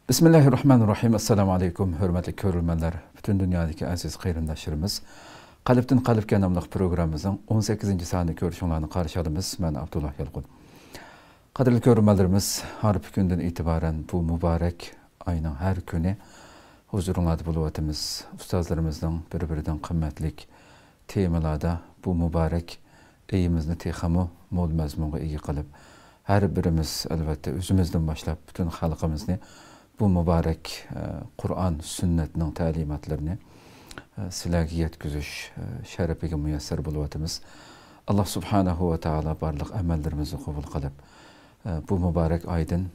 Bismillahirrahmanirrahim. Assalamu alaykum, hörmətli görülmənlər. Bütün dünyadakı aziz qayrindaşlarımız. Qalbdən qalbga namlıq proqramımızın 18-ci sanı görüşünlərini qarşıladığımız mən Abdullah Yalqun. Qadirli görülmənlərimiz, har bir gündən itibarən bu mübarək ayının hər günü huzurunuzda buluyatımız. Ustazlarımızdan bir-birindən qimmatlik temalarda bu mübarək eyimizni texamı mol məzmunğa ega qılıb, hər birimiz əlbəttə özümüzdən başlap bütün xalqımızı bu mübarek Kur'an sünnetinin talimatlarını sizlərə yetküzüş şərəfiga müyəssər buluyatımız. Allah subhanahu ve taala barlıq əməllərimizi qəbul qılıb bu mübarek aydın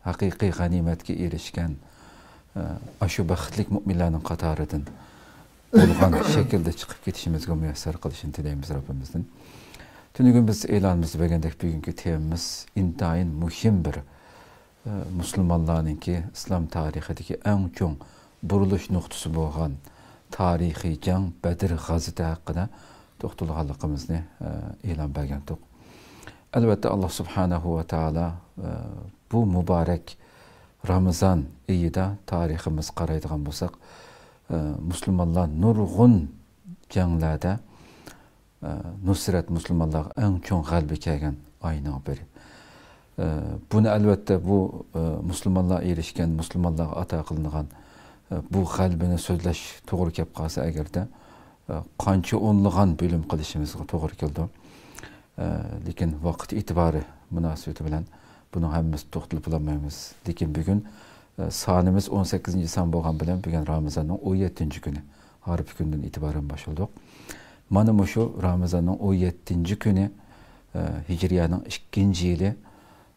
haqiqi qanimetke erişkən aşı bəxtlik müminlərin qatarıdan olğan şəkildə çıxıb getişimizə müyəssər qılışını diləyimiz Rabbimizdən. Tünügün biz elanımızı bəgəndək bugünkü temamız intayın mühim bir Müslümanların ki İslam tarixidəki ən çox buruluş nöqtəsi bolğan tarixi cəng Bədir qazıtı haqqında toxtulğanlığımızı elan bəgəndik. Əlbəttə Allah subhanahu ve taala bu mübarək Ramazan ayında tariximiz qaraydığan bolsaq, Müslümanlar nurgun cənglərdə nusret Müslümanlar ən çox qəlbə gələn ayının biri. Bunu əlbəttə bu Müslümanlar erişkən, Müslümanlar ata qılınğan bu qalbini sözləş toğru kep qalsa əgər də qança onluğan bölüm qilishimizə toğru keldi. Lakin vaqt itibarı münasibəti bilan bunu həmmimiz toxtulub bilməmiz. Lakin bugün sanımız 18-ci san bolğan bilan bugün Ramazanın 17-ci günü. Har bir gündən itibarən başladıq. Mana şu Ramazanın 17-ci günü Hicriyanın 2-ci ili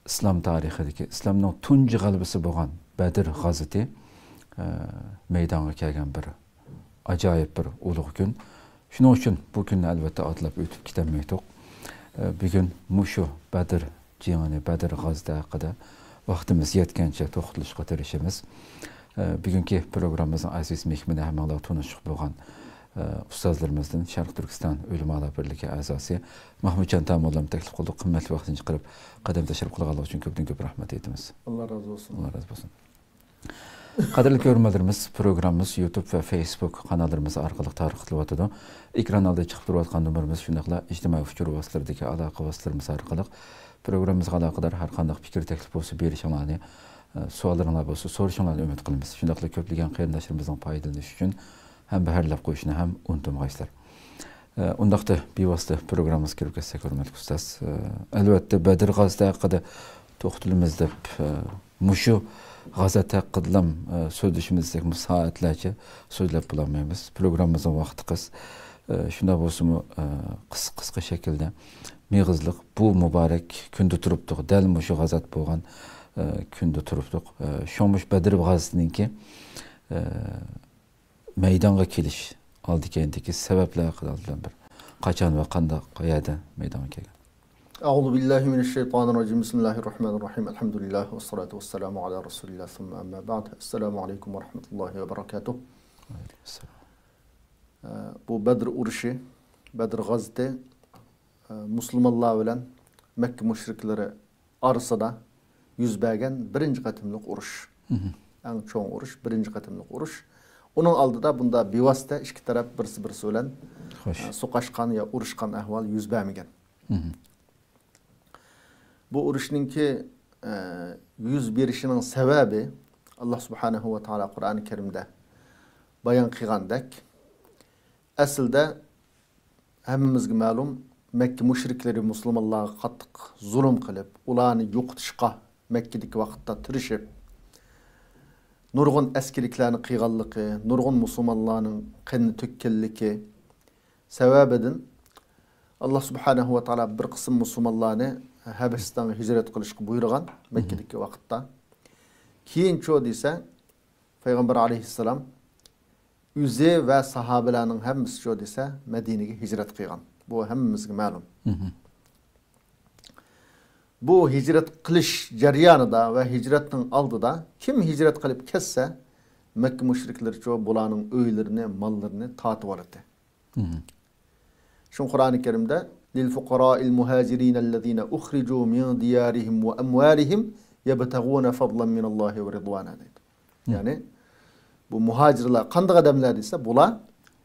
İslam tarixidəki İslamның tuncu qalbisi bolğan Bədir qazıtı meydana gələn bir acayip bir uluq gün. Şunun üçün bu günü əlbəttə adlab ötüb kitəməkdik. Bugün muşu Bədir cihani, Bədir qazıtı haqqında vaxtımız yetkəncə toxtuluşqa tirişimiz. Bugünkü proqramımızın aziz mehmini həmənlər tanışıq bolğan ustazlarımızdan Şərq Türkistan Ölümalar Birliği əzası Mahmudcan Tamoğlu'na təklif qıldık. Qimmatli vaxtını çıxırıb qədəm təşərrüf qılğanlıq üçün köpdən-köp rəhmət etdiniz. Allah razı olsun. Allah razı olsun. Qadirli görmələrimiz proqramımız YouTube və Facebook kanallarımız arqalıq tarixlıyatdı. Ekran alda çıxıb duruyatqan nömrəmiz şundaqla ictimai fikir vasitələrdəki əlaqə vasitələrimiz arqalıq proqramımızğa əlaqədar hər qandaq fikir təklif olsa berişənlərini, suallarınlar olsa soruşanlarını ümid qılırıq. Şundaqla köplügən qayrindaşlarımızdan faydalanış üçün hem behərləb qoyuşunu hem unutmayısınlar. Ondaqda bivasitə proqramımız kirib kəsək hörmətli ustaz. Əlbəttə Bədir qazıtı haqqında toxtulumuzda muşu qazıtı haqqında sözləşimizdək saatlərcə sözləb bulamayız. Proqramımızın vaxtı qıs. Şunda bolsun qısqa şəkildə meyğizlik bu mübarək gündə turubduq. Dəl muşu qazat bolğan gündə turubduq. Şomuş Bədir qazıtınınki meydana keliş aldı kendiki sebepler hakkında bir kaçan ve kanda kayada meydana geldi. Euzu billahi mineşşeytanirracim. Bismillahirrahmanirrahim. Elhamdülillah ve salatu vesselamu ala Resulillah thumma amma ba'd. Esselamu aleyküm ve rahmetullahi ve berekatuh. Bu Bedir uruşu, Bedir gazete Müslümanlar bilen Mekke müşrikleri arasında yüz bergen birinci katımlık uruş. En çoğun uruş, birinci katımlık uruş. Onun aldıda bunda bivasitə iki taraf birisi bilen soqaşqan ya uruşqan ahval yüz bermegen. Bu uruşninki yüz berişinin sebebi Allah subhanahu ve taala Kur'an-ı Kerim'de bayan qilgandek aslida hammamizga ma'lum Mekke müşrikleri Müslümanlarga qattiq zulm qilib, ularni yo'qotishga Mekkedagi vaqtda tirishib nurgun əskirliklərini qıyğanlıqı, nurgun Müslümanların qanını tökkənliki səbəbidin Allah subhanahu ve taala bir qism Müslümanlarını Həbəşistan'a hicret qilishqa buyurgan Mekkedeki vaqtda. Keyin ço dese Peygamber aleyhisselam üze ve sahabelerinin hemmisi ço dese Medine'ye hicret qıyğan. Bu hemmimizge ma'lum. Bu hicret qilish jarayonida ve hicretning aldıda kim hicret qilib kesse Mekke müşrikleri ço bularning uylarini, mallarini tatib oladi. Şu Kur'an-ı Kerim'de لِلْفُقَرَاءِ الْمُهَاجِرِينَ الَّذ۪ينَ اُخْرِجُوا مِنْ دِيَارِهِمْ وَأَمْوَالِهِمْ yebtaguna fadlan minallahi ve ridwana deydi. Yani bu muhacirlar kanday adamlar ise bular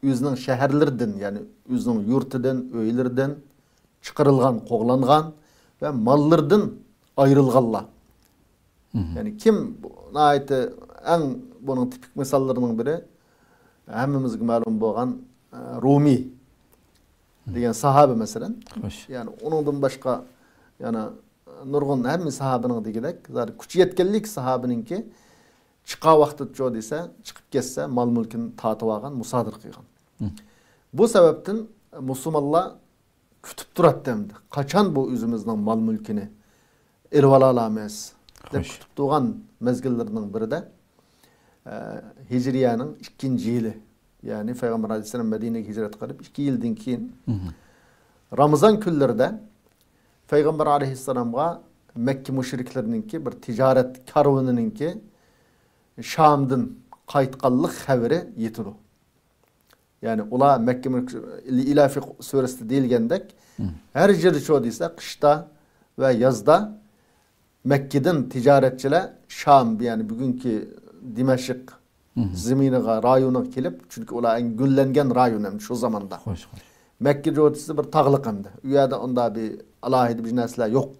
özünün şehirlerden yani özünün yurtidan, öylerden çıkarılgan, qoğlangan ve mallardan ayrılganlar. Yani kim ayeti en bunun tipik misallarının biri hemmimizge malum bolgan Rumi degan sahabe mesela. Yani onundan başka yani nurgun hemmi sahabenin degidek zaten küçü yetkenlik sahabeninki çıqa vaqtı çoğu dese çıkıp kesse mal mülkini tatып algan, musadır kıygan. Bu sebepten Müslümanlar kütüp durat demdi. Kaçan bu üzümüzden mal mülkini elip alamaz. Dep kütüp durgan mezgillerinin biri de Hicriyanın 2. yılı. Yani Peygamber Aleyhisselam Medine'ye hicret kılıp 2 yıldan keyin Ramazan günlerinde Peygamber Aleyhisselam'a Mekke müşriklerininki bir ticaret karvanıninki Şam'dan qaytqanlıq haberi yetidi. Yani ula Mekke İlafi suresi deyilgendek her yeri çoğu deyse kışta ve yazda Mekke'den ticaretçiler Şam yani bugünkü Dimeşik zeminiga rayona kelip çünkü ula en güllengen rayon şu zamanda. Hoş. Mekke çoğusu bir tağlık emdi. Uyada onda bir alahidi bir nesle yok.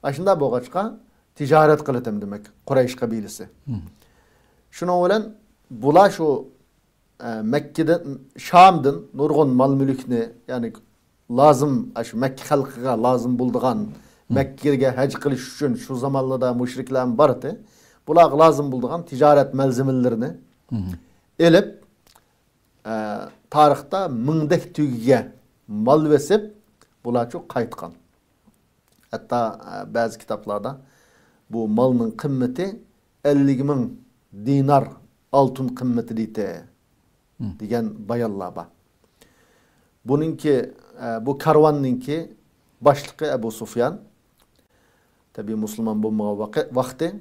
Aşında boğaçka ticaret kılıtım demek Kureyş kabilesi. Şuna olan bula şu Mekke'den Şam'dan nurgun mal mülkni yani lazım şu Mekke halkıga lazım bulduğan Mekke'ye hac kılış için şu zamanlarda müşriklerin barıtı bular lazım bulduğan ticaret malzemelerini elip tarihte mındek tügüge mal vesip bular çok kayıtkan. Hatta bazı kitaplarda bu malının kıymeti 50.000 dinar altın kıymeti deyte diyen bayallar var. Bununki bu karvanınki başlıkı Ebu Sufyan. Tabi Müslüman bulmağa vakti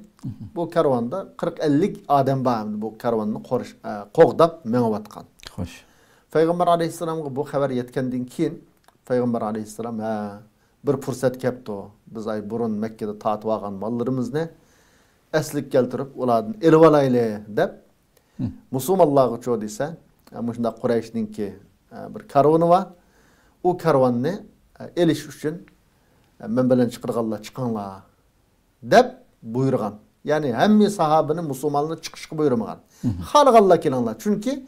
bu karvanda 40-50 adam var bu karvanını qoğdap meňebatkan. Hoş. Peygamber Aleyhisselam'a bu haber yetkenden keyin Peygamber Aleyhisselam bir fırsat kepti o. Biz ay burun Mekke'de tatip algan mallarımızı eslik keltirip ulardan elip alaylı dep Müslümanlar çoğu dese şunda Kureyş'ninki bir karvanı var. O karvanını eliş üçün men bilen çıkırganlar çıkanlar dep buyurgan. Yani hemmi sahabenin Müslümanlığı çıkışkı buyurmagan. Halgallah kelanlar. Çünkü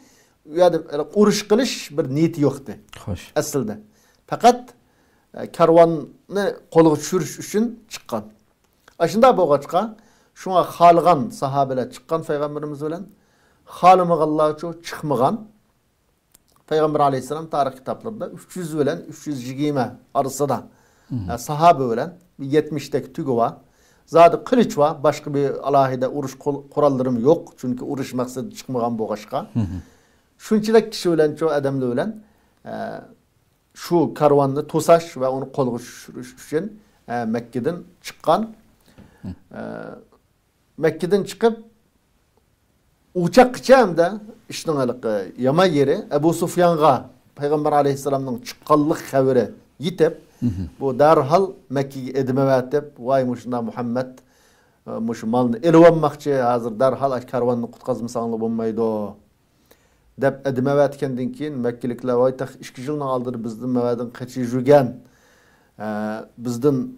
uruş kılış bir niyeti yoktu. Hoş. Aslında. Fakat karvanını kolu düşürüş üçün çıkan. Aşında boğaçka şuna halgan sahabeler çıkan Peygamberimiz bilen halımıgallar çoğu çıkmagan. Peygamber Aleyhisselam tarih kitaplarında 300 bilen 320 arasında sahabe bilen 70'teki tügü var. Zaten kılıç var. Başka bir alahide uruş kurallarım yok. Çünkü uruş maksadı çıkmagan boğaçka. Şunçilek kişi bilen çoğu adamlı bilen şu karvanını tosaş ve onu kolu düşürüş için Mekke'den çıkan. Mekke'den çıkıp uçak geçemde işin yama yeri Ebu Sufyan'a Peygamber Aleyhisselam'ın çıkanlık haberi yitip bu derhal Mekke'ye edmevet dep vay muşunda Muhammed muş malını elvanmakçı hazır derhal karvanını kutkazmısanlı bulmaydı o dep edmevet kendin keyin Mekkelikler vay tak 2 yılını aldır bizden mevedin kaçı jügen bizden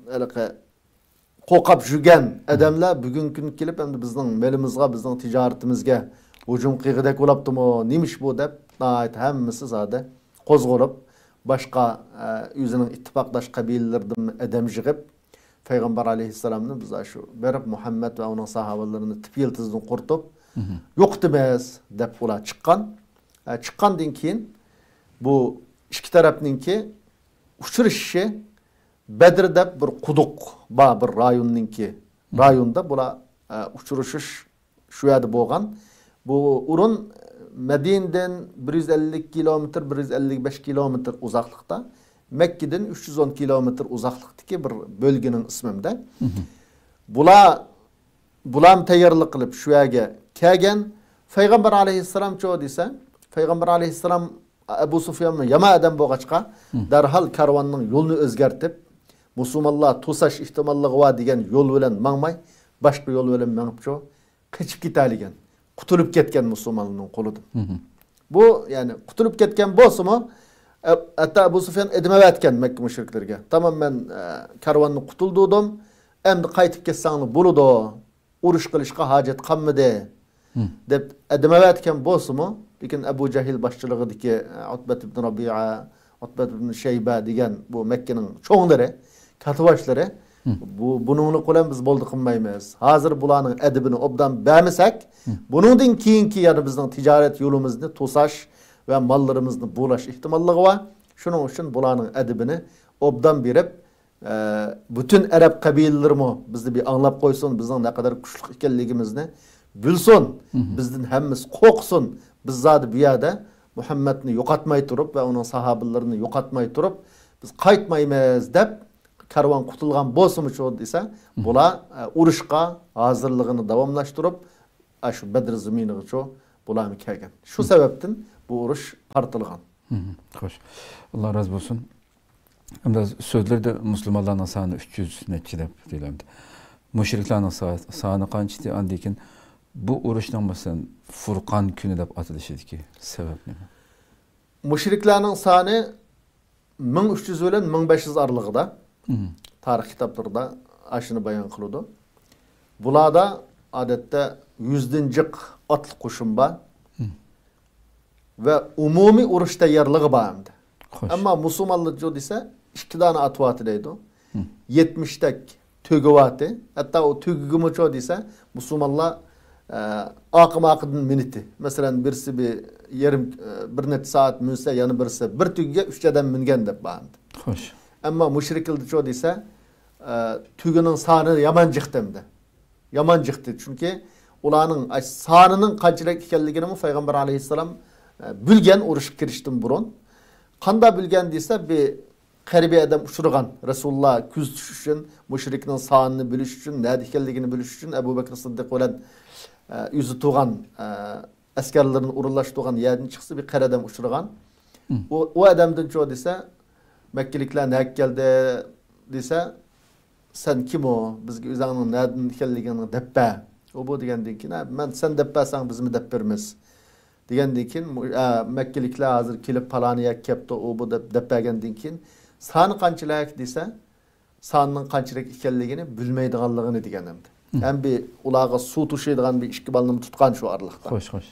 qoqap jügen adamlar bugün gün kelip endi bizning melimizga bizning tijoratimizga hujum qilgidek bo'libdimi nemish bu deb hammasi zade qo'zg'olib boshqa o'zining ittifoqdosh qabilalardan adam yig'ib Peygamber Aleyhisselam'ın biz şu berib Muhammed ve onun sahabalarini tip yıldızdan qurtib yo'q demez deb ular chiqqan. Chiqqandan keyin bu ikki tarafninki uchrashishi Bedir'de bir quduq var bir rayonda bular uçuruşuş şu yerde boğan. Bu urun Medine'den 150 kilometre 155 kilometre uzaklıkta. Mekke'den 310 kilometre uzaklıktaki bir bölgenin isminde. Bulam tayyorlik qilib şu yerga kelgan Peygamber Aleyhisselam çoğu dese Peygamber Aleyhisselam Ebu Sufyan'ın yama adam boğaçka derhal karvanın yolunu özgertip Müslümanlar tosaş ihtimallığı var degen yol bilen mangmay başka yol bilen menip ço kaçıp gitaligen. Kutulup ketken Müslümanlığın koludur. Bu yani kutulup ketken bolsa hatta Ebu Sufyan edime etken Mekke müşriklerge. Tamam ben karvanını kutuldum. Endi qaytip ketsaňyz buludo. Uruş kılışqa hacet kalmadı. Dep edime etken bolsa lekin Ebu Cehil başçılığıdaki Utbet ibn Rabi'a, Utbet ibn Şeyba digen bu Mekke'nin çoğunları, katıbaşları bununla kulen biz boldu kılmaymayız. Hazır bulanın edibini obdan beğenmesek, bunun kiyinki yani bizden ticaret yolumuzni tusaş ve mallarımızını bulaş ihtimallığı var. Şunun için bulanın edibini obdan birip bütün Arap kabilelerimi bizni bir anlap koysun, bizden ne kadar güçlü ekenligimizni bilsin, bizden hemimiz korksun. Biz zaten bir yerde Muhammed'ni yokatmay turup ve onun sahabilerini yokatmay turup biz kaytmaymayız dep karvan kutulgan bolsumu ço dese bula uruşqa hazırlığını davamlaştırıp şu Bedir ziminiga ço bularni kelgen. Şu sebepten bu uruş partılgan. Hoş. Allah razı olsun. Hem sözlerde Müslümanların sani 300 neçe dep diýilemdi. Müşriklerin sani kançydy andikin bu uruşdan başlan Furqan günü dep atylışydy ki sebep neme? Müşriklerin sani 1300 bilen 1500 aralygynda tarih kitaplarında aşını bayan kılıdı. Bulada adette 100-nji atlı kuşumba ve umumi uruş tayyorligi barmdy. Ama Müslümanlyk jo dese 2 tane at watydaydı. 70'tek tögüwaty. Hatta o tögügümü jo dese Müslümanlar akım miniti. Mesela birisi bir yarım bir net saat münse yanı birisi bir tügüge 3 adam mingen dep barmdy. Hoş. Ama müşrikildi ço dese tügünün sanı yaman jıktımdı. Yaman jıktı çünkü ulanın sanının kaçırek ekenligini Peygamber aleyhisselam bilgen uruş kiriştim burun. Kanda bilgen dese bir qaribi adam uçurgan Resulullah küz düşüş için müşrikinin sanını biliş için näde ekenligini biliş için Ebu Bekir Sıddık bilen yüzü tuğan askerlerin urulaştığan yerden çıksa bir qari adam uçurgan. O adamdan ço dese Mekkelikler ne geldi dese sen kim o? Bizge üzerinin nereden ekenligini deppe. O bu digendin ki ben sen deppesan biz mi deppermiz? Digendin ki Mekkelikler hazır kilip palaniye kepti o bu deppegendin ki sanı kançılayak dese sanının kançılayak ekenligini bilmeydiganlığını digenemdi. Hem bir ulağa su tuşuydigan bir işkibalını tutkan şu arlıkta. Hoş hoş.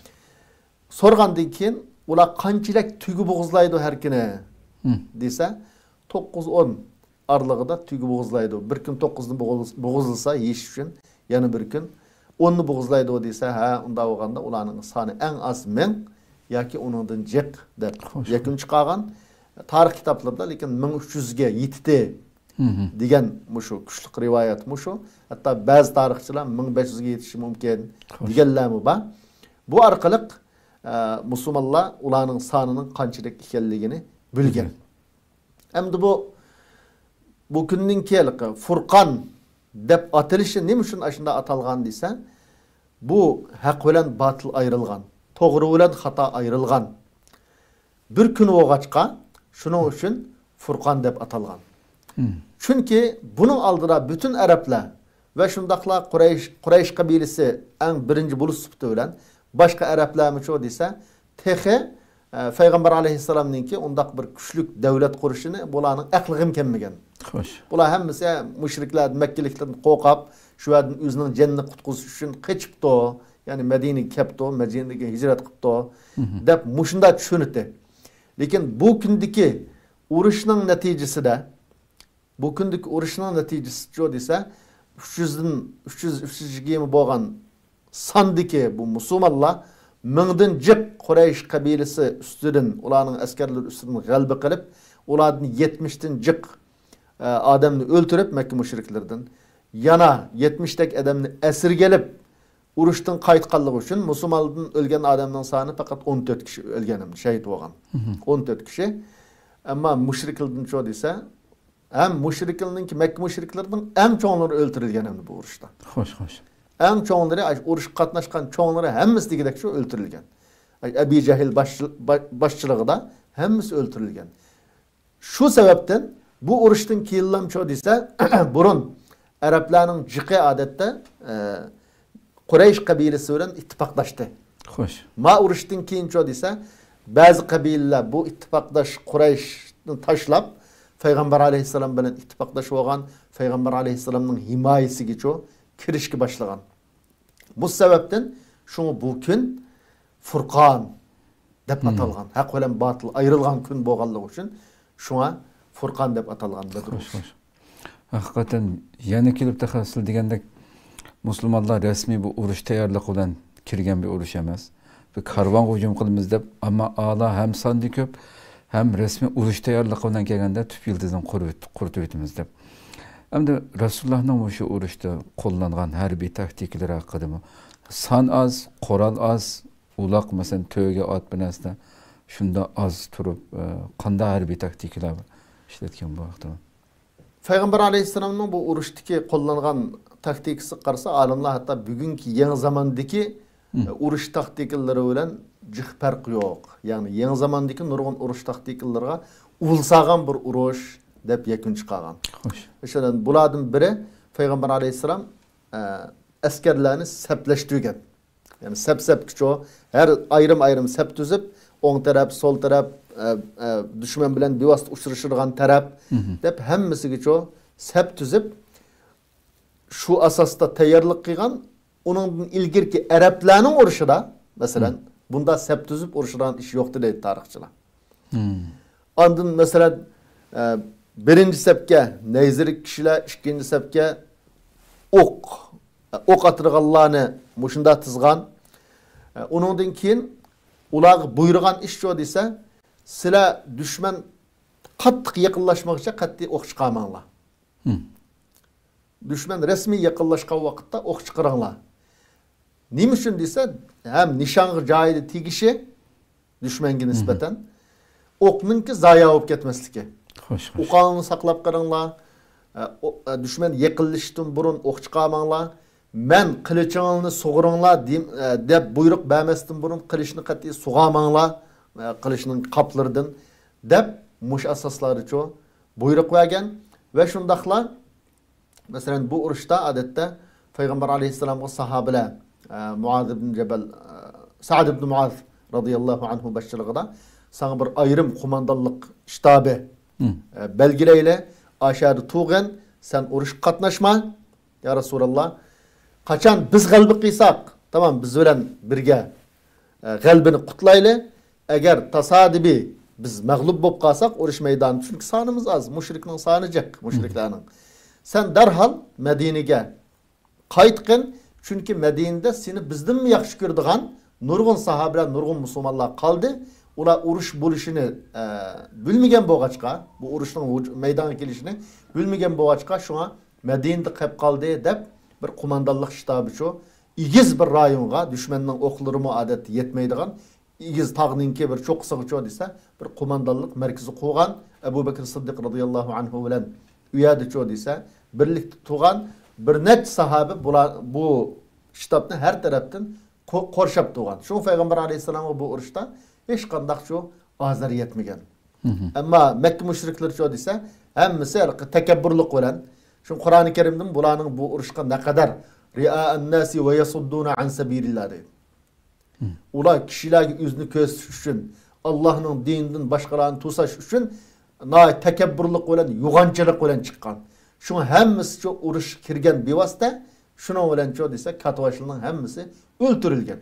Sorgandın ki ula kançılayak tügü boğuzlaydı herkine dese 9-10 aralığında tügü boğuzlaydı. Bir gün 9'nu boğuzulsa yiyiş için yanı bir gün 10'nu boğuzlaydı o dese ha onda olganda ulanın sani en az men yaki onundan jek dep yakın çıkagan tarih kitaplarında lekin 1300'ge yetdi digen muşu güçlük rivayet muşu. Hatta bazı tarihçiler 1500'ge yetişi mümkün digenlermi ba. Bu arkalık Müslümanlar ulanın sanının kançılık ekenligini bilgen. Hem de bu günün keliki Furqan dep atılışı ne üçün aşında atalgan dese bu hak bilen batıl ayrılgan, toğru bilen hata ayrılgan. Bir gün oğaçqa şunun üçün Furqan dep atalgan. Çünkü bunun aldıra bütün Araplar ve şundakla Kureyş kabilesi en birinci buluşuptu bilen başka Araplar mı çoğu dese tehe Peygamber aleyhisselam'ın ki ondak bir güçlük devlet kuruşunu bulanın aklığım kemmegen. Hoş. Bular hemmisi müşrikler Mekkeliklerden kokap şu adın üzünün cennet kutkusu üçün kaçıptı o. Yani Medine'ye kepti o, Medine'ye hicret kıptı o. Dep muşunda düşünüldü. Lekin bu gündeki uruşunun neticesi de bu gündeki uruşunun neticesi çoğu dese 300 boğan sandiki bu Müslümanlar Mыңdın jik Kureyş kabilesi üstüdün, ulanın askerleri üstüdün galbi kılıp, uladın 70'tin jik adamını öldürüp Mekke müşriklerden, yana 70'tek adamını esir gelip, uruştun kayıtkallığı için Müslümanların ölgen adamdan sani fakat 14 kişi ölgenim, şehit olgan. 14 kişi. Ama müşriklerden çoğu ise, hem müşriklerinin ki Mekke müşriklerinin hem çoğunları öldürülgenim bu uruşta. Hoş hoş. En çoğunları uruş katnaşkan çoğunları hemmisi digidekçe öldürülgen. Ebi Cehil başçılığı da hemmisi öldürülgen. Şu sebepten bu uruştun ki yıllam çoğu ise burun Araplarning jiqi odatda Quraysh qabilasi bilan ittifoqlashdi. Xo'sh. Ma urushdan keyinchi desa, ba'zi qabilalar bu ittifoqlash Qurayshni tashlab Payg'ambar alayhissalom bilan ittifoqlashib olgan, Payg'ambar alayhissalomning himoyasiga kirishga boshlagan. Bu sababdan shuni bu kun Furqon deb atalgan. Haq bilan batıl ayrılgan kun bo'lganligi uchun shuna Furqon deb atalgan. Xo'sh. Haqiqatan yana kelib taxassul degandek musulmonlar rasmiy bu urush tayyorligi bilan kirgan bir urush emas. Bir karvon hujum qilamiz deb, ammo a'lo ham sonni ko'p, ham rasmiy urush tayyorligi bilan kelganda tüp yıldızdan quritib o'tamiz deb. Endi Rasulullohning o'sha urushda qo'llangan harbiy taktikalari haqida son az, qoral az, uloq masalan to'yga ot binasida shunda az turib qanday harbiy taktikalar ishlatgan bu vaqtda. Payg'ambar alayhissalomning bu urushdagi qo'llangan taktikasi qarasa olimlar hatto bugungi yangi zamondagi urush taktikalari bilan jiq farq yo'q. Ya'ni yangi zamondagi nurg'un urush taktikalariga ulsagan bir urush deb yakun chiqargan. Xo'sh. O'shadan bulardan biri Payg'ambar alayhissalom askarlarni saplashtirgan. Yani sep-sepkiço, her ayrım sep tüzüp, on taraf, sol taraf, düşman bilen bivast uçuruşurgan taraf, dep hemmisi giço sep tüzüp, şu asasta tayarlık kıygan, onun ilgirki Araplarning uruşida, mesela, bunda sep tüzüp uruşuran iş yoktu deydi tarihçiler. Andın mesela, birinci sepke neyzirik kişiler, ikinci sepke ok atırğanlarını muşunda tızgan. Onundan keyin ular buyurgan iş o dese, sizlar düşman qattiq yaqinlashmoqcha qattiq o'q chiqarmanglar. Düşman rasmiy yaqinlashgan vaqtda o'q chiqaringlar. Nima uchun desa, ham nishonga joyida tegishi düşmanga nisbatan o'qninki zoya bo'lib ketmasligi. Xo'sh. O'qni saqlab qaringlar. Düşman yaqinlashishdan burun o'q chiqarmanglar. Men qilichingni sug'uringlar deb buyruq bermasdan burun qilichni qat'iy sug'amanglar, qilichning qaplaridan deb mush asoslaricha buyruq bergan va shundaqlar masalan bu urushda odatda Payg'ambar alayhissalomga sahobalar Muaz ibn Jabal, Sa'd ibn Muaz radhiyallohu anhu boshchiligida sana bir ayrım qo'mondonlik shtabi belgilayli, aşağıda tuğan sen urush qatnaşma ya Rasulullah. Qachon biz g'alaba qilsak, tamam biz bilan birga g'albini qutlayli. Agar tasodifiy biz mag'lub bo'lib qolsak, urush maydoni chunki sonimiz az, mushrikning soni jiq, mushriklarning. Sen darhol Madinaga qaytqin, chunki Madinada seni bizdan yaxshi ko'radigan nurg'un sahobalar, nurg'un musulmonlar qoldi. Ular urush bo'lishini bilmagan bo'lg'achqa, bu urushning maydonga kelishini bilmagan bo'lg'achqa shunga Madinada qolib qoldi deb bir qo'mondonlik shtabi shu igiz bir rayonga düşmanning o'qlari odat yetmaydigan igiz tog'ninki bir cho'qqisiga desa bir qo'mondonlik markazi qo'ygan Abu Bakr Siddiq radhiyallohu anhu bilan uyada desa birlikda turgan bir net sahabi bu shtabni har tarafdan qorshab turgan. Shu Payg'ambar alayhissalomga bu urushda hech qanday azar yetmagan. Ammo Makka mushriklari desa hammasi takabburlik bilan şu Kur'an-ı Kerim'den bulanın bu urushqa ne kadar ria'an nasi ve yasudduna an sabilillah deydi. Ular kişilerge yüzünü köz üçün, Allah'ın dininden başkalarını tusaş üçün tekebburluk olan, yuğancılık olan çıkan. Şunu hemmisi çok urush kirgen bir vasıta, şuna olan çok ise katvaşlının hemmisi öldürülgen.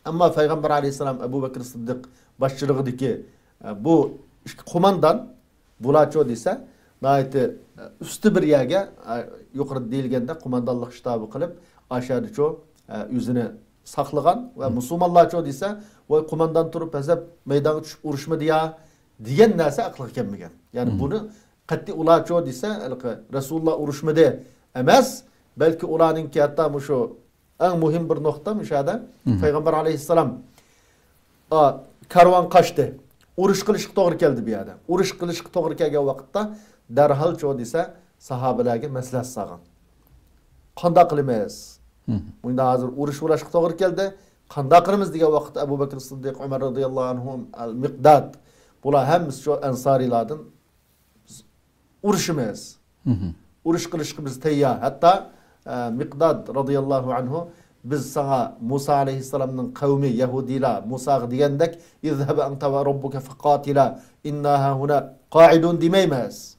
Ama Peygamber aleyhisselam Ebu Bekir Sıddık başçılığındaki bu kumandan bular çok ise nayeti üstü bir yerge yukarı deyilgende kumandanlık ştabı kılıp aşağıda çok yüzünü saklagan ve Müslümanlar çok ise o kumandan turup hesap meydana düşüp uruşma diyen neyse aklı gelmegen. Yani bunu katli ula çok ise Resulullah uruşmadı emez. Belki ulanın ki hatta şu en mühim bir nokta müşahede Peygamber aleyhisselam karvan kaçtı. Uruş kılışık doğru geldi bir yerde. Uruş kılışık doğru geldiği vakitte derhal çoğu ise sahabelerge mesleğe sağın. Qanda qilamiz. Bunda hazır urush uğraşık doğru geldi. Qanda qilamiz degan vaqt Abu Bakr Siddiq, Umar radhiyallohu anhum, Al-Miqdad bular hemmisi şu ensarilardan urushimiz. urush qilishga biz tayyor. Hatto Miqdad radıyallahu anhu biz sana Musa aleyhisselamның kavmi Yahudiler Musa'ga degandek izhab anta ve rabbuka faqatila inna huna qa'idun demeymiz.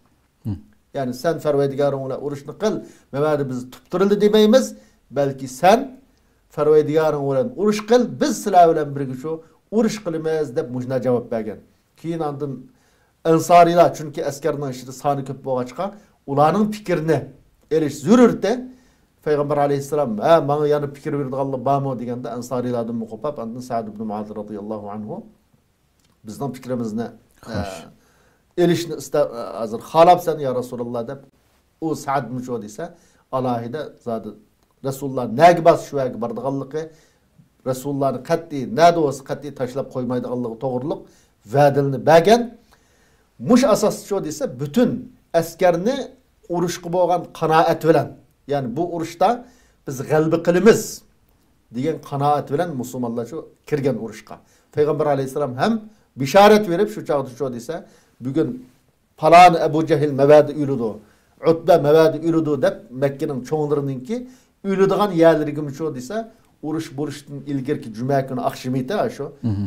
Yani sen Fervedigarın ile urushni qil, memadi biz tuttirildi demeymiz. Belki sen Fervedigarın ile urush qil, biz sizlar bilan birga shu urush qilamiz deb mujna javob bergan. Keyin andın Ansarilar çünkü askarning ichida soni ko'p bo'lg'achqa ularning fikrini erish zarurda Peygamber aleyhisselam bana yani fikir verdiğallah bormi deganda Ansarilardan muqo'pab andın Sa'd ibn Mu'az radıyallahu anhu bizning fikrimizni erishni hozir xolabsan ya Rasululloh deb u Sa'd ibn Mu'az desa alohida zodi Rasululloh nega bas shu yerga bordiganligi Rasulullohni qat'iy nada bo'lsa qat'iy tashlab qo'ymaydiganligi to'g'riliq va'dalni bergan. Mush asosida shu desa bütün askarni urushga bo'lgan qanoat bilan yani bu urushda biz g'alaba qilamiz degan qanoat bilan musulmonlar shu kirgan urushga. Payg'ambar alayhisalom ham bishorat berib shu chog'da shu desa bugun falon Abu Jahl mavadi yuridi, Utba mavadi yuridi deb Makkaning cho'nglarininki uylidigan yerlariga shu desa urush bo'lishdan ilgirki juma kuni oqshimida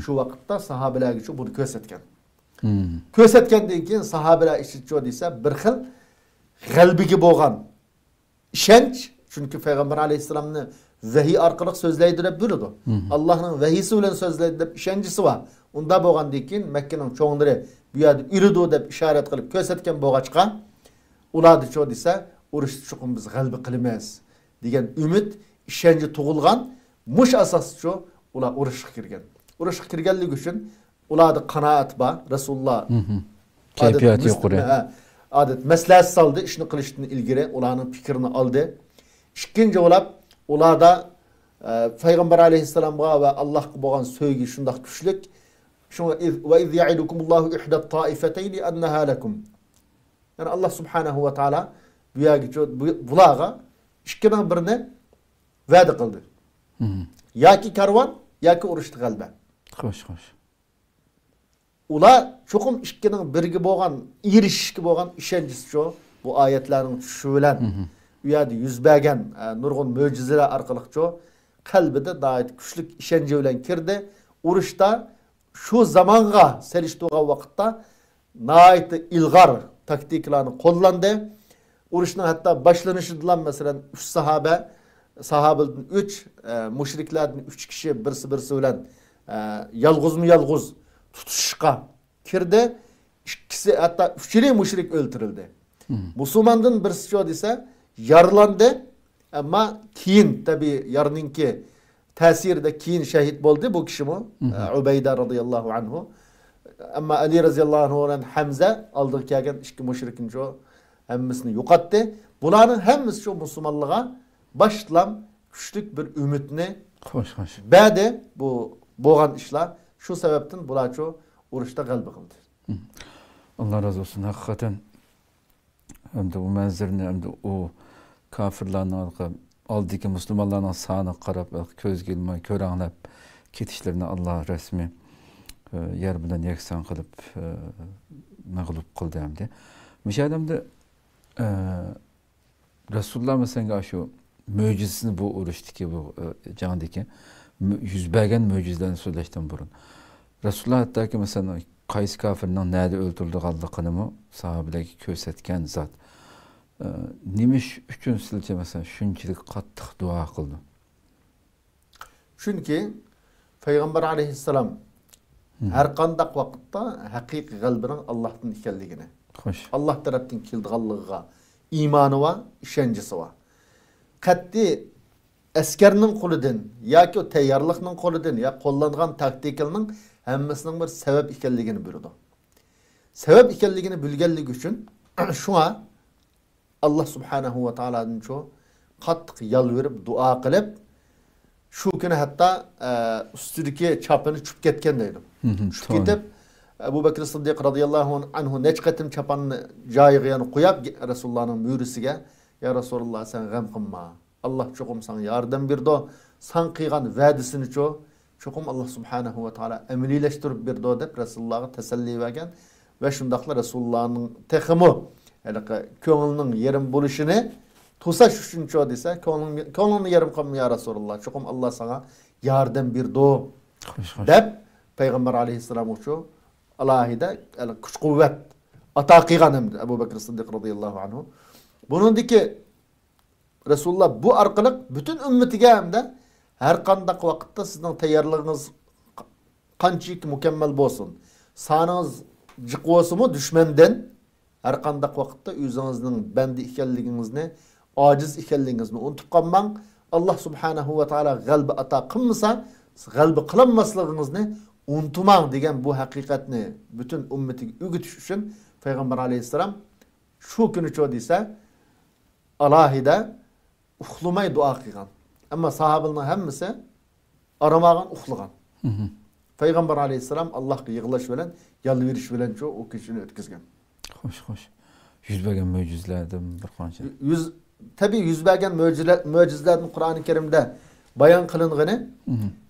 shu vaqtda sahobalarga shu buni ko'rsatgan. Ko'rsatgandan keyin sahobalar ichida desa bir xil g'albiga bo'lgan ishonch, chunki Payg'ambar alayhisalomni vahiy orqali so'zlaydi deb biladi. Allohning vahiysi bilan so'zlaydi deb ishonchisi bor. Unda bo'lgandan keyin Makkaning cho'nglari bu yerda yuridi deb ishorat qilib ko'rsatgan bo'lg'achqa ularni shu desa urushni chuqur biz g'alaba qilamiz degan umid, ishonchi tug'ilgan. Mush asosida shu ular urushga kirgan. Urushga kirganligi uchun ularda qanoat bor. Rasululloh kayfiyati yuqori. Adet maslahat soldi, ishni qilishdan ilgari ularning fikrini oldi. Ikkinchi ularda Payg'ambar alayhissalomga va Allohga bo'lgan sevgi shunday kuchlik. Shunga va iz ya'idukumullohu ihda ta'ifatayni annaha lakum. Yani Allah subhanahu va taala bu yerga bularga ikkidan birini va'da qildi. Yoki karvon, yoki urushda g'alaba. Xo'sh. Ular cho'qim ikkining birga bo'lgan, erishishga bo'lgan ishonchisi shu bu oyatlarning tushishi bilan u yerda yuz bergan nurg'un mo'jizalar orqali shu qalbida doit kuchli ishonchi bilan kirdi. Urushda shu zamonga selishtirgan vaqtda doit ilg'or taktikalarni qo'llandi. Urushning hatto boshlanishidan masalan 3 sahabadan 3 mushriklardan 3 kishi birsi bilan yolg'iz tutuşqa kirdi. İkisi hatta üçüncü müşrik öldürüldü. Musulmandan birisi şu dese yaralandı ama keyin tabi yarınınki tesirde keyin şehit oldu bu kişi mi? Ubeyde radıyallahu anhu. Ama Ali radıyallahu anhu olan Hamza aldığı kelgen iki müşrikin şu hemmisini yo'qotdi. Bularning hemmisi şu musulmonlarga başlam güçlük bir ümitni berdi bu bo'lgan ishlar. Şu sebepten bular şu urushda g'alaba qildi. Allah razı olsun. Hakikaten hem de bu manzarani hem de o kafirlarning aldiki Müslümanlarning soni qarab ko'z kelmay ko'ranglab ketishlerini Allah resmi yer bilan yakson qilib mag'lub qildi hamda. Müşahadamda Rasululloh mesela şu mo'jizasini bu urushdagi bu jandagi yüz bergen mo'jizalarni so'zlashdan burun Rasululloh hattoki masalan Qays kafirning nada o'ldirilganligini sahobalarga ko'rsatgan zot. Nima uchun sizcha masalan shunchalik qattiq duo qildi? Chunki Payg'ambar alayhissalom har qanday vaqtda haqiqiy g'albaning Allohdan ekanligini, Allah tarafdan keldiganligiga iymoni va ishonchisi va qat'iy askarning qo'lidan yoki tayyorlikning qo'lidan ya qo'llangan taktikaning hammasining bir sabab ekanligini biladi. Sabab ekanligini bilganligi uchun shuna Allah subhanahu va taoladan shu qattiq yalvirib duo qilib shu kuni hatto ustidagi chapini tushib ketgan deydi. Tushib ketib Abu Bakr Siddiq radıyallahu anhu neçqatim çapanını joyiga qo'yib Rasulullohning buyurisiga ya Rasululloh sen g'am qilma. Allah çokum sana yardım berdi. San qilgan va'dasini çokum Allah subhanahu va taala amaliylashtirib berdi deb Rasulullahga tasalli bergan va shundaqla Rasulullahning texmi Köңülnün yerim buluşunu tusaş üçün ço dese, köңülnün yerim kılmı ya Resulullah. Çokum Allah sana yardım bir doğu. Dep, Peygamber aleyhisselam uçu, Allah'ida kuş kuvvet ata kıyganımdı Ebu Bekir Sıddık radıyallahu anhu. Bunun diki Resulullah bu arkalık bütün ümmetiga hem de her kandak vakitte sizden tayarlığınız kançik mükemmel bolsun. Sanınız cık olsun mu düşmenden her kandak vakitte yüzünüzün bendi ikelliğinizni, aciz ikelliğinizni unutup kalman. Allah subhanahu ve taala galbi ata kılmasa, galbi kılanmaslığınızını unutman degen bu hakikatni bütün ümmeti ügütüş için Peygamber aleyhisselam şu günü ço dese Allah'ida uxlumay dua kıygan. Ama sahabının hemmisi aramağın uxlugan. Peygamber aleyhisselam Allah'a yığılaş bilen, yalveriş bilen ço o kişini ötkizgen. Hoş. Yüzbegen möcüzlerdim bir kança. Tabi yüzbegen möcüzlerden Kur'an-ı Kerim'de bayan kılındığını